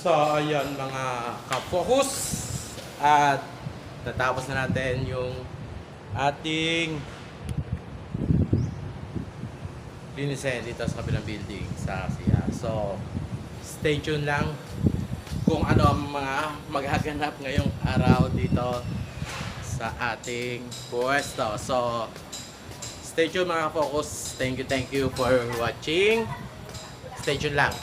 So, ayan mga ka-focus. At natapos na natin yung ating linisin dito sa kabilang building sa Asia. So, stay tuned lang kung ano ang mga maghaganap ngayong araw dito sa ating pwesto. So, stay tuned mga ka-focus. Thank you for watching. Stay tuned lang.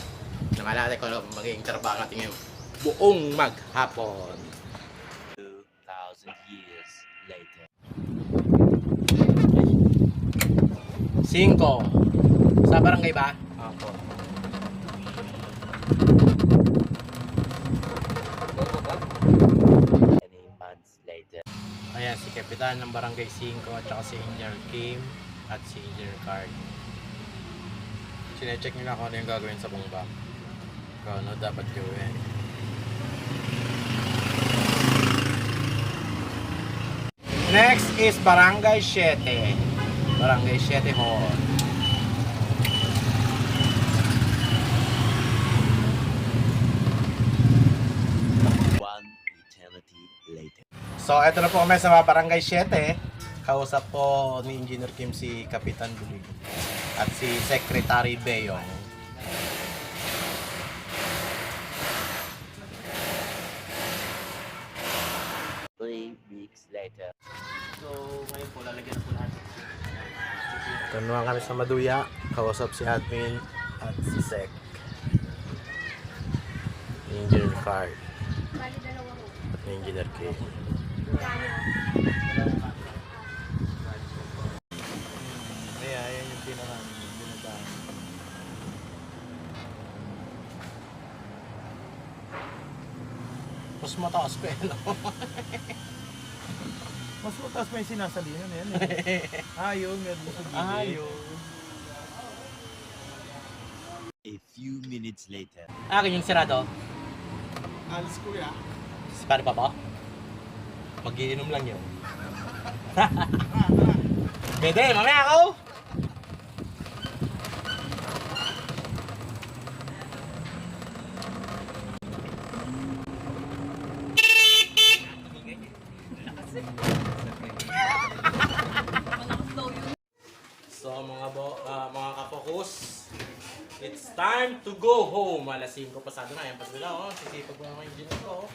Nangalala ko magiging trabaho natin yung buong maghapon. 2,000 years later. 5. Sa barangay ba? Ako. Many months later. Ayan, si Kapitan ng Barangay 5 at saka si Engineer Kim at si Engineer Card. Sinecheck nila kung ano yung gagawin sa bomba. Kung ano dapat gawin. Next is Barangay 7. Barangay 7 Hall. One eternity later. So, eto na po kami sa Barangay 7. Kausap po ni Engineer Kim si Kapitan Bulig at si Secretary Beyong. 3 weeks later. So, ngayon po lalagyan na po natin. Tanuhan kami sa Maduya. Kausap si Admin at si Sec. Engineer Card at Engineer Kim. Ayan yung binadaan. Mas mataas pa yun. Mas mataas pa yung sinasalinan yan eh. Ayun, meron sa gilid. Ayun. A few minutes later. Akin yung sirado. Alis kuya. Si pare pa ba? Mag-iinom lang yun. Pwede, mamaya ako! So mga kapokus, it's time to go home. Alas 5 pasado na. Ayan pa sila, oh. Sisipag mo naman yung engineer ko, oh.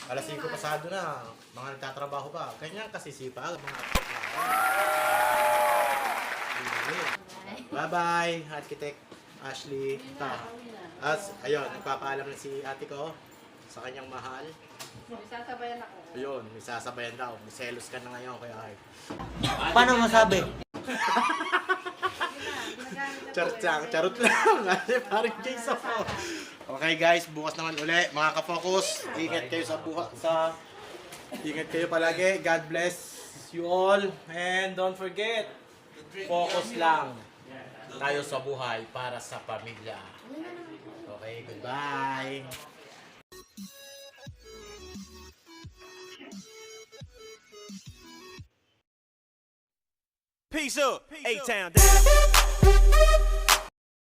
Alas 5 pasado na. Mga nagtatrabaho pa. Kanya kasi sipag. Mga bye-bye, Architect Ashley. As, ayun, nagpapaalam na si ate ko sa kanyang mahal. May sasabayan ako. Ayun, may sasabayan daw. May selos ka na ngayon kaya ay. Paano masabi? Charot lang. Kasi parang Jason po. Okay guys, bukas naman uli. Mga ka-focus, ingat kayo sa buhay. Ingat kayo palagi. God bless you all. And don't forget, focus lang tayo sa buhay para sa pamilya. Okay, goodbye. Peace up, A-Town down.